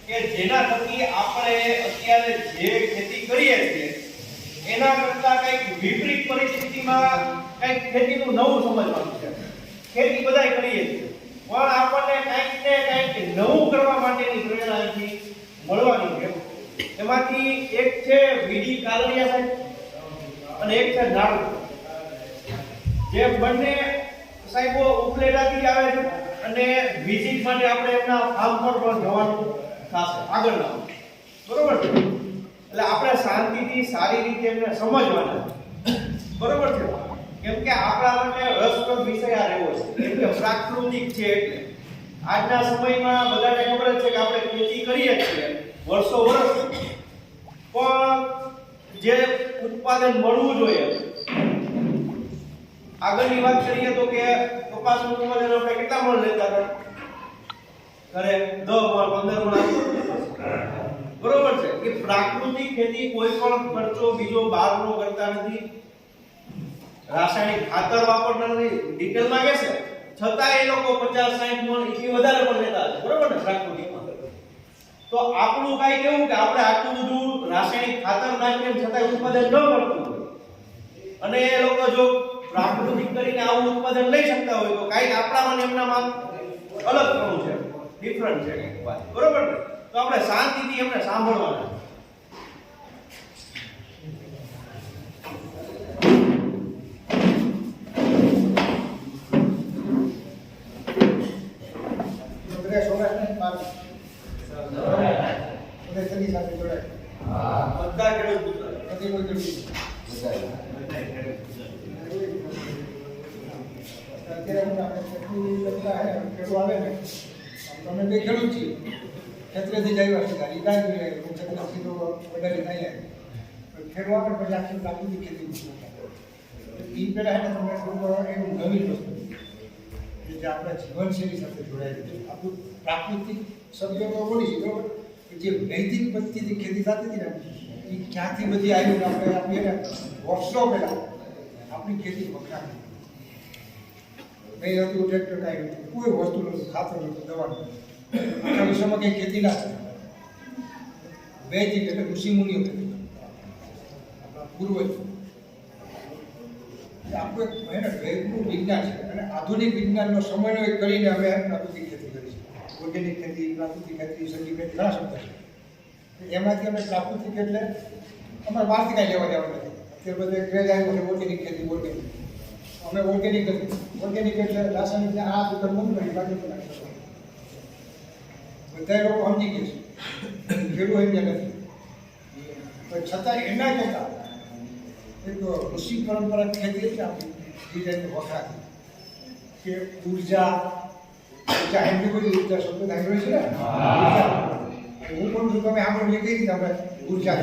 કે જેના થકી આપણે અત્યારે જે ખેતી કરીએ છીએ એના કરતા કંઈક વિપરીત પરિસ્થિતિમાં કંઈક ખેતીનું નવું સમજવાનું છે. ખેતી બધાય કરીએ છીએ પણ આપણને કંઈક ને કંઈક નવું કરવા માટેની પ્રેરણા અહીંથી મળવાની છે. એમાંથી એક છે વીડી કાલરિયા સાહેબ અને એક છે નાળુ. જે બંને સાહેબો ઉપલેટાથી આવે છે અને વિઝિટ માટે આપણે એમના ફાર્મ પર પણ જવાનું થશે આગળના. બરોબર છે? એટલે આપણે શાંતિથી સારી રીતે એમને સમજવાના. બરોબર છે? કેમ કે આપણા માટે રસપ્રદ વિષય આ રહેવો છે. કેમ કે પ્રાકૃતિક છે એટલે આજના સમયમાં બધાને ખબર જ છે કે આપણે ખેતી કરીએ છીએ વર્ષો વર્ષ, પણ જે ઉત્પાદન મળવું જોઈએ. આગળની વાત કરીએ તો કે કપાસનું ઉત્પાદન આપણે કેટલા મણ લેતા હતા? ઘરે 10 મણ 15 મણ. બરોબર છે કે પ્રાકૃતિક ખેતી કોઈ પણ ખર્ચો બીજો બહારનો કરતા નથી, રાસાયણિક ખાતર વાપરતા નથી. ડિટેલમાં કહેશે છતાં એ લોકો 50-60 મણ એથી વધારે પણ લેતા હતા. બરોબર ને? પ્રાકૃતિકમાં તો આપણું કાઈ કેવું કે આપણે આટલું બધું રાસાયણિક ખાતર નાખીને છતાં ઉત્પાદન ન કરતું હોય અને એ લોકો જો પ્રાકૃતિક કરીને આવું ઉત્પાદન લઈ શકતા હોય તો કાઈ આપણામાં એમનામાં અલગ ઘણું છે, ડિફરન્ટ છે વાત. બરોબર ને? તો આપણે શાંતિથી એમને સાંભળવાના. બધા ખેડૂત પુત્ર અત્યારે આપણે ખેતી કરતા હે ખેડૂત આવે ને તમે બે ખેડૂત છીએ, ખેતરેથી જ આવ્યા છીએ, રીતા જ ખેતરથી તો વધારે થાય ખેડૂત આપણે પછી આખી પ્રાકૃતિક ખેતી એ પહેલાં હે ને તમે થોડું એવું નવીન વસ્તુ કે જે આપણા જીવનશૈલી સાથે જોડાયેલી છે. આપણું પ્રાકૃતિક શબ્દો તો બોલી છે બરોબર, જે વૈદિક પદ્ધતિથી ખેતી થતી હતી ને એ ક્યાંથી બધી આવી આપણે આપીએ ને વર્ષો પહેલાં આપણી ખેતી વખણાતી. નહીં હતું ટ્રેક્ટર કાંઈ નહોતું, કોઈ વસ્તુ નહોતું, ખાતર નહોતું, દવા નહોતું. આખા વિશ્વમાં કંઈ ખેતી ના થાય. વૈદિક એટલે ઋષિમુનિઓ ખેતી, આપણા પૂર્વજ. આપણું એક વૈદનું વિજ્ઞાન છે અને આધુનિક વિજ્ઞાનનો સમન્વય કરીને અમે પ્રાકૃતિક ખેતી કરી છે. ઓર્ગેનિક ખેતી, પ્રાકૃતિક ખેતી, સજીવ ખેતી ઘણા શબ્દ છે. એમાંથી અમે પ્રાકૃતિક એટલે અમારે બહારથી કાંઈ લેવા જવાનું નથી. અત્યારે બધે ક્રેઝ આવ્યો છે ઓર્ગેનિક ખેતી, ઓર્ગેનિક. અમે ઓર્ગેનિક હતી. ઓર્ગેનિક એટલે રાસાયણિક આ દુકાન બંધ કરી બાકી બધા લોકો સમજી ગયા છે, ખેડૂત એમ નથી. પણ છતાં એના કરતાં એક ઋષિ પરંપરા ખેતી એટલે આપણી ડિઝાઇન વખણાતી કે ઉર્જા એમની બધી ઉર્જા શબ્દ સાંભળ્યો છે ને. હું પણ છું, તમે આપણે જે કઈ રીતે આપણે ઉર્જા.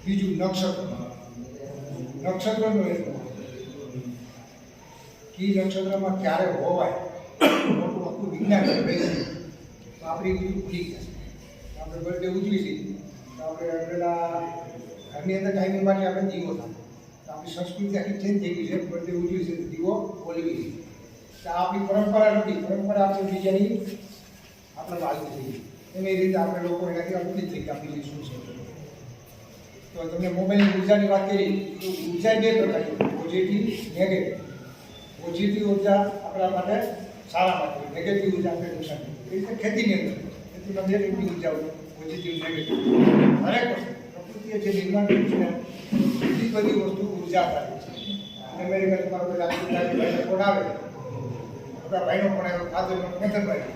બીજું નક્ષત્રનો નક્ષત્રમાં ક્યારે હોવાય મોટું આખું વિજ્ઞાન છે. આપણી બીજું ભૂલી ગયા છે. આપણે બર્થડે ઉજવી છીએ તો આપણે પેલા ઘરની અંદર ટાઈમિંગ માટે આપણે દીવો થાય તો આપણી સંસ્કૃતિ આખી ચેન્જ થઈ ગઈ છે. બર્થડે ઉજવી છે દીવો બોલવી છે. તો આપણી પરંપરા નથી. પરંપરા આપણી બીજાની આપણે આવી થઈ ગઈ. એની રીતે આપણે લોકો એનાથી અવગત થઈ ગયા. બીજી શું છે તો તમને મોબાઈલની ઉર્જાની વાત કરી તો ઉર્જા બે પ્રકારની, પોઝિટિવ, નેગેટિવ. પોઝિટિવ ઉર્જા આપણા માટે સારા માટે, નેગેટિવ ઉર્જા આપણે નુકસાન. એ રીતે ખેતીની અંદર ખેતીમાં બે રીતની ઉર્જા હોય, પોઝિટિવ, નેગેટિવ. દરેક વસ્તુ પ્રકૃતિએ જે નિર્માણ કર્યું છે બધી બધી વસ્તુ ઉર્જા આપવાની છે. અમેરિકા તમારો ભાઈનો ફોન આવે, આપણા ભાઈનો ફોન આવ્યો, ફાધરનો મેથરભાઈ,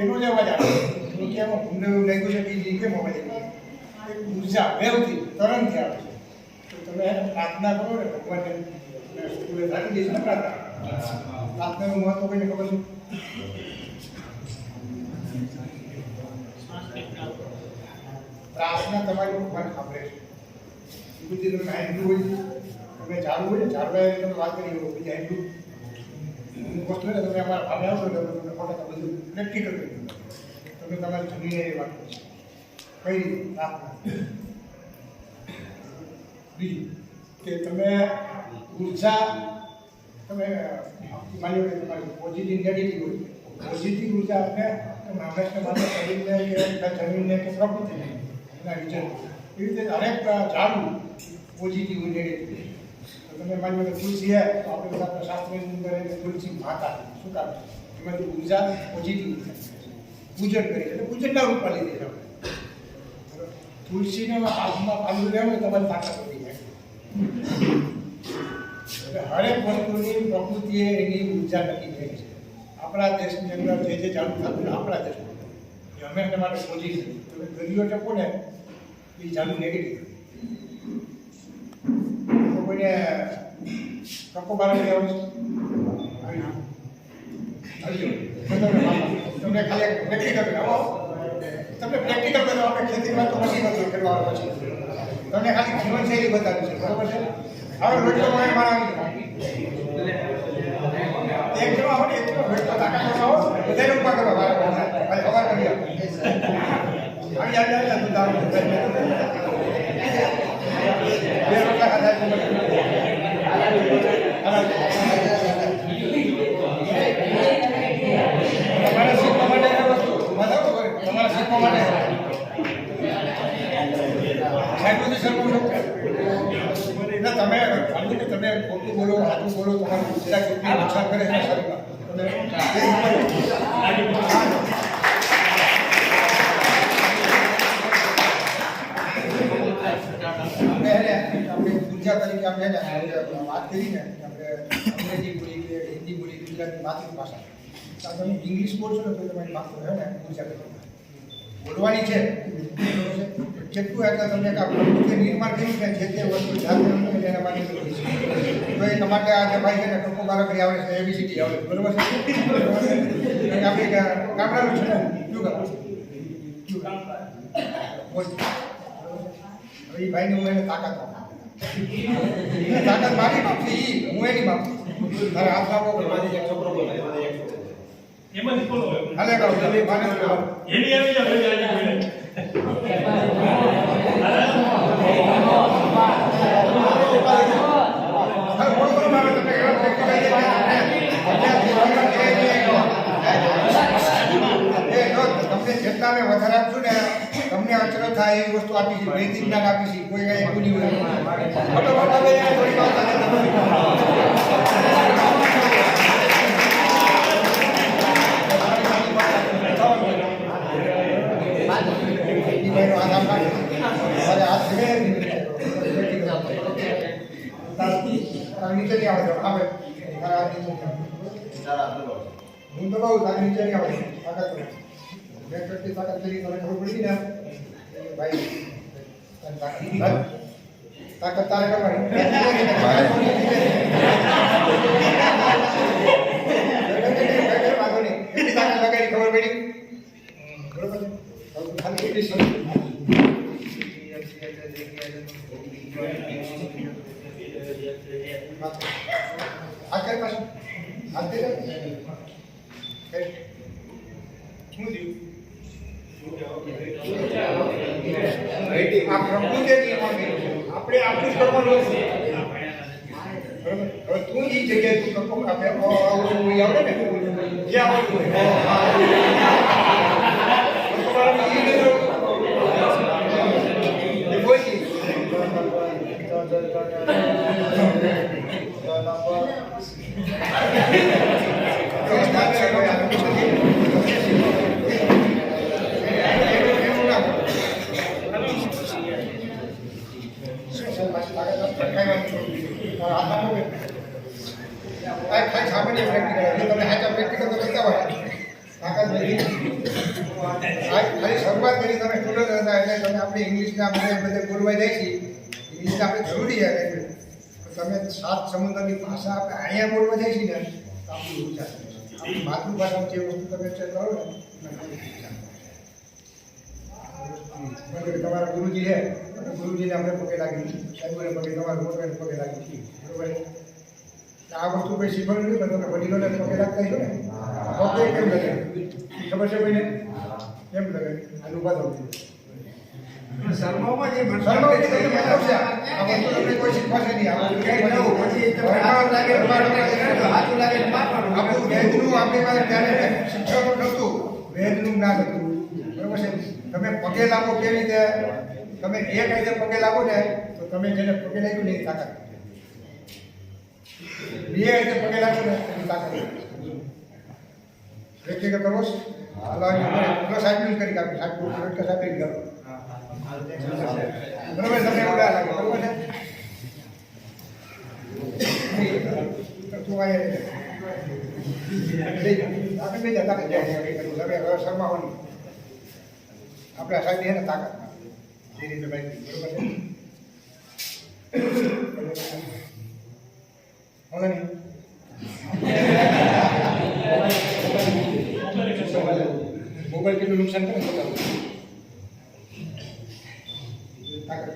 એનો જ અવાજ આવે તો કેમ અમને એવું લાગ્યું છે કે એ કેમ અવાજ આવે? ઉર્જા વેવથી તરંગથી આવે છે. તો તમે પ્રાર્થના કરો ને ભગવાનને, સ્કૂલે રાખી દઈશ ને પ્રાર્થનાનું મહત્વ કોઈને ખબર છે? પ્રાર્થના તમારી ભગવાન સાંભળે છે. એ બધી તમે હેન્ડલું હોય, તમે ઝાડુ હોય ને ઝાડવા તમે વાત કરી હોય બીજા હેન્ડલું વસ્તુ ને તમે અમારા ભાવે આવશો ને તમે ફોટા બધું પ્રેક્ટિકલ કરી તમે તમારી જમીને એ વાત કરશો. કઈ પ્રાર્થના. બીજું કે તમે ઉર્જા તમે માની લો કે તમારી પોઝિટિવ નેગેટિવ હોય, પોઝિટિવ ઉર્જા આપણે હંમેશા માટે શરીરને કે જમીનને કે પ્રકૃતિને એના વિચાર એવી રીતે દરેક ઝાડુ પોઝિટિવ નેગેટિવ. તો તમે માની લો તુલસી હે તો આપણે બધા શાસ્ત્રની અંદર એને તુલસી માતા શું કામ એમાંથી ઉર્જા પોઝિટિવ ઉર્જા પૂજન કરીએ એટલે પૂજનના રૂપમાં લીધી છે આપણે. તુલસીને હાથમાં પાંદડું લેવું તો તમારી તાકાત વધી જાય. એટલે હરેક વસ્તુની પ્રકૃતિએ એની ઉર્જા નક્કી થઈ છે. આપણા દેશની અંદર જે ચાલુ થતું ને આપણા દેશમાં એ હંમેશા માટે પોઝિટિવ. ગરીઓ ટપો ને એ ચાલુ નેગેટિવ. તો કોઈને ટપો બાળક લેવો છે તમને ખાલી પ્રેક્ટિકલ બનાવો. તમને પ્રેક્ટિકલ બનાવો. આપણે ખેતીમાં તો મશીન નથી કરવાનું પછી તમને ખાલી જીવનશૈલી બતાવી છે બરોબર છે. હવે રોટલો મને મારા એક જણો આવે એક જણો રોટલો તાકાત આવો બધાને ઉભા કરવા ભાઈ ખબર કરી આવી આવી તું દારૂ બે રોટલા ખાધા તમારે શીખવા માટે વસ્તુ તમારે શીખવા માટે સાહેબ બધું સરખું ના તમે તમે ખોટું બોલો સાચું બોલો તમારું ગુજરાત કેટલું નુકસાન કરે છે શરીરમાં આપણે પૂજા તરીકે આપણે વાત કરીને આપણે અંગ્રેજી બોલી કે હિન્દી બોલી ગુજરાતની માતૃભાષા તમે ઇંગ્લિશ બોલશો ને તો તમારી માતૃ છે ને પૂજા બોલવાની છે કેટલું એટલે તમને પ્રકૃતિ નિર્માણ કર્યું છે જે તે વસ્તુ જાતે એના માટે તો એ તમારે આજે ભાઈ છે ને ટોકો બારાકડી આવે છે એબીસીડી આવે બરોબર છે આપણે ગામડાનું છે ને શું કરો એ ભાઈને હું એને તાકાત તાકાત મારી માપશે એ હું એની માપું તારે હાથ આપો છોકરો બોલે એમાં બોલો હાલે કરો તમે માને એની આવી જાવ જેટલા મેં વધારે આપશું ને તમને અચરો થાય એવી વસ્તુ આપી છે વૈદિક જ્ઞાન આપી છે કોઈ એવું નહીં હોય નીચે નહીં આવે આવે હું તો કહું તારે નીચે નહીં આવે તાકાત મેં કરતી તાકાત કરી તમને ખબર પડી ને ભાઈ તાકાત તારે કરવાની વાંધો નહીં એટલી તાકાત લગાવી ખબર પડી બરોબર ખાલી એટલી આખર પાછું હાથ દે શું થયું આ પ્રકૃતિ આપણે આપણું કરવાનું છે હવે તું એ જગ્યાએ તું કપો આપે આવડે ને જે આવડતું શરૂઆત કરી તમે સ્ટુડન્ટ હતા એટલે તમે આપણે ઇંગ્લિશના બધે બોલવા જાય છે ઇંગ્લિશ આપણે જરૂરી છે તમે સાત સમુદ્રની ભાષા આપણે અહીંયા બોલવા જાય છે ને તો આપણી ઉર્જા આપણી માતૃભાષામાં જે વસ્તુ તમે કરો ને તમારા ગુરુજી છે ગુરુજીને આપણે પગે લાગી સાહેબોને પગે તમારા મોટોને પગે લાગી બરોબર આ વસ્તુ કોઈ શીખવાનું નહીં પણ તમે વડીલોને પગે લાગતા છો ને પગે કેમ લગે ખબર છે કોઈને કેમ લગે આનું ઉભા થવું શર્મામાં જે શર્મા એટલે તમને મતલબ છે આ વસ્તુ તમને કોઈ શીખવાશે નહીં આ વસ્તુ કંઈ નવું પછી તમે હાથ લાગે તો હાથ લાગે તો મારવાનું. આપણું વેદનું આપણી પાસે ત્યારે શિક્ષકો નહોતું વેદનું જ્ઞાન હતું બરોબર છે તમે પગે લાગો કેવી રીતે તમે એક રીતે પગે લાગો ને તો તમે જેને પગે લાગ્યું ને એની તાકાત બે રીતે પગે લાગો ને એની તાકાત વ્યક્તિગત કરો પ્લસ આટલું કરી કાપી સાચું સાચી કરો બરોબર તમને એવું લાગે બરોબર છે તું આગળ લઈ જતા શરમાવાની આપણે આ સાહેબ એને તાકાત જે રીતે ભાઈ બરોબર છે બોલો નહીં મોબાઈલ કેટલું નુકસાન કરે બતાવો તાકાત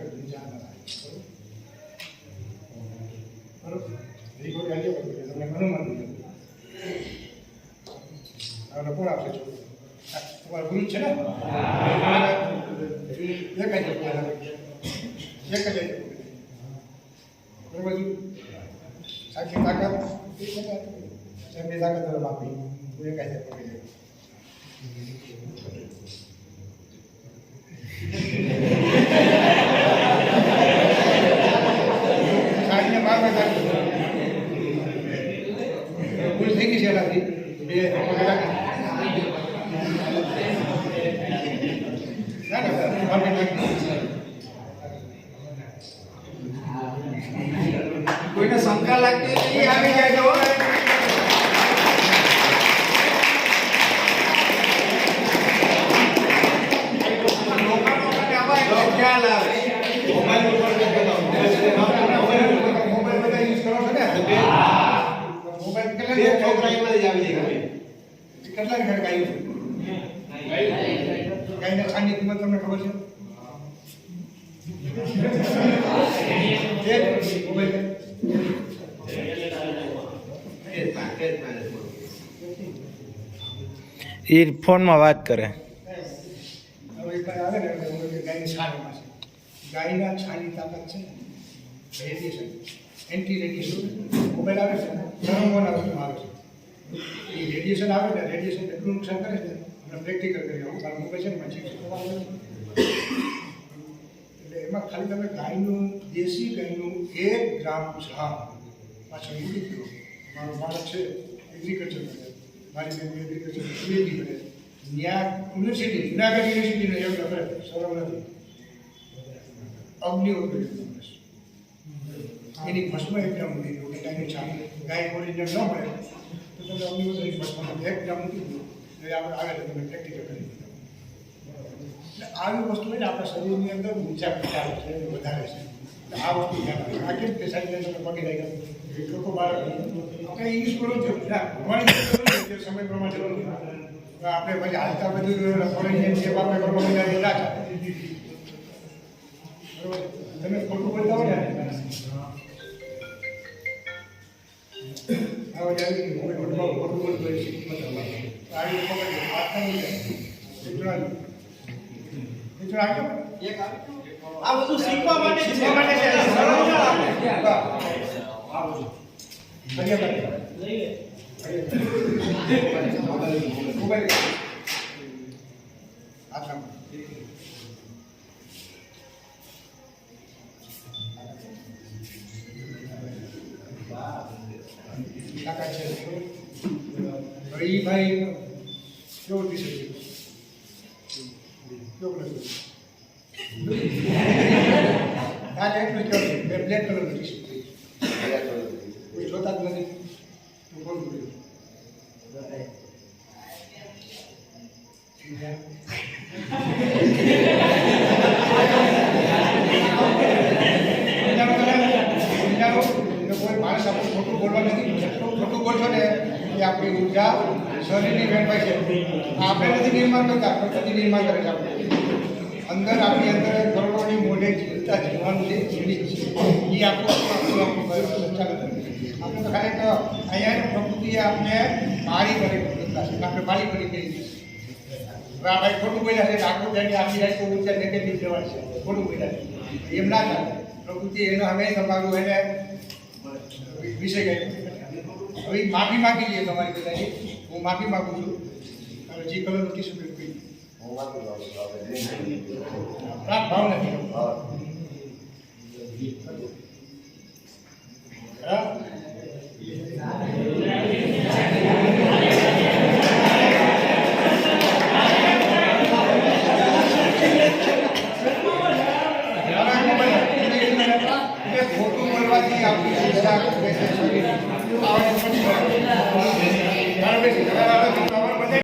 બરોબર રિપોર્ટ આવી તમને અનુમાન હવે કોણ આપશે છો તમારા ગુરુ છે ને એક જ બરોબર સાચી તાકાત એમની તાકાત આપી એક જ પકડી સાડીને મારવા ભૂલ થઈ ગઈ છે એનાથી બે પગે લાગી કોઈને શંકા લાગતી નહીં આવી જાય તો ખ્યાલ આવે મોબાઈલ બધા યુઝ કરો છો ને મોબાઈલ કેટલા છોકરા જ આવી જાય કેટલા ઘર ગાયું ગાયના ખાંડની કિંમત તમને ખબર છે મોબાઈલ એ ફોનમાં વાત કરે હવે એક આવે ને ગાયની છાણીમાં છે ગાયના છાની તાકાત છે રેડિયેશન એન્ટી રેડિયેશન મોબાઈલ આવે છે થર્મોન આવે છે એ રેડિયેશન આવે ને રેડિયેશન એટલું નુકસાન કરે છે આપણે પ્રેક્ટિકલ કરી આવું કારણ મોબાઈલ છે ને પછી એટલે એમાં ખાલી તમે ગાયનું દેશી ગાયનું 1 ગ્રામ છાણ પાછળ મૂકી દો મારો બાળક છે એગ્રીકલ્ચર કરે મારી બેન એગ્રીકલ્ચર પીએચડી કરે ત્યાં યુનિવર્સિટી જુનાગઢ યુનિવર્સિટીનો એમ કરે સરળ નથી અગ્નિહોત્રી એની ભસ્મ 1 ગ્રામ મૂકી દો ગાયની છાણ ગાય ઓરિજિનલ ન મળે તો તમે અગ્નિહોત્રી ભસ્મ 1 ગ્રામ મૂકી દો એટલે આપણે આવે તો તમે પ્રેક્ટિકલ કરી દો એટલે આવી વસ્તુ હોય ને આપણા શરીરની અંદર ઊંચા ઘટાડે છે વધારે છે એટલે આ વસ્તુ ધ્યાન રાખો આ કેમ કે સાઈડ તમે પગે લાગી ગયા લોકો બાળક આપણે ઇંગ્લિશ બોલો છો ભણવાની સમય પ્રમાણે જરૂર આપણે પછી હાલતા બધું ફોરેન જે આપણે કરવા બધા ના બરોબર તમે ખોટું બોલતા હોય ને આવા જ્યારે ખોટું બોલતો હોય આવી આ બધું શીખવા માટે છે ભાઈ કેવો ટી શર્ટ કેવો નથી આ એટલું કેવું છે બ્લેક કલરનું ટી શર્ટ કોઈ જોતા જ નથી તું બોલું કોઈ માણસ આપણે ખોટું બોલવા નથી ખોટું બોલશો ને એ આપણી ઉર્જા શરીરની વેડફાય છે આપણે નથી નિર્માણ કરતા પ્રકૃતિ નિર્માણ કરે છે આપણે અંદર આપણી અંદર કરોડોની મોઢે જીવતા જીવવાનું જે જીવી છે એ આપણું સંચાલન કરે આપણે તો ખરેખર અહીંયા પ્રકૃતિએ આપણે મારી કરી આપણે મારી કરી ગઈ હવે આ ભાઈ ખોટું બોલ્યા છે આખું તેની આખી રાત તો ઊંચા નેગેટિવ જવાય છે ખોટું બોલ્યા છે એમ ના ચાલે પ્રકૃતિ એનો અમે તમારું એને વિષય કહ્યું હવે માફી માગી લઈએ તમારી બધાની હું માફી માગું છું અને જે કલર ટીસ્યુ પેપર પી રાગ ભાવ નથી હા ખોટું બોલવાથી આપણી શિક્ષા શરીર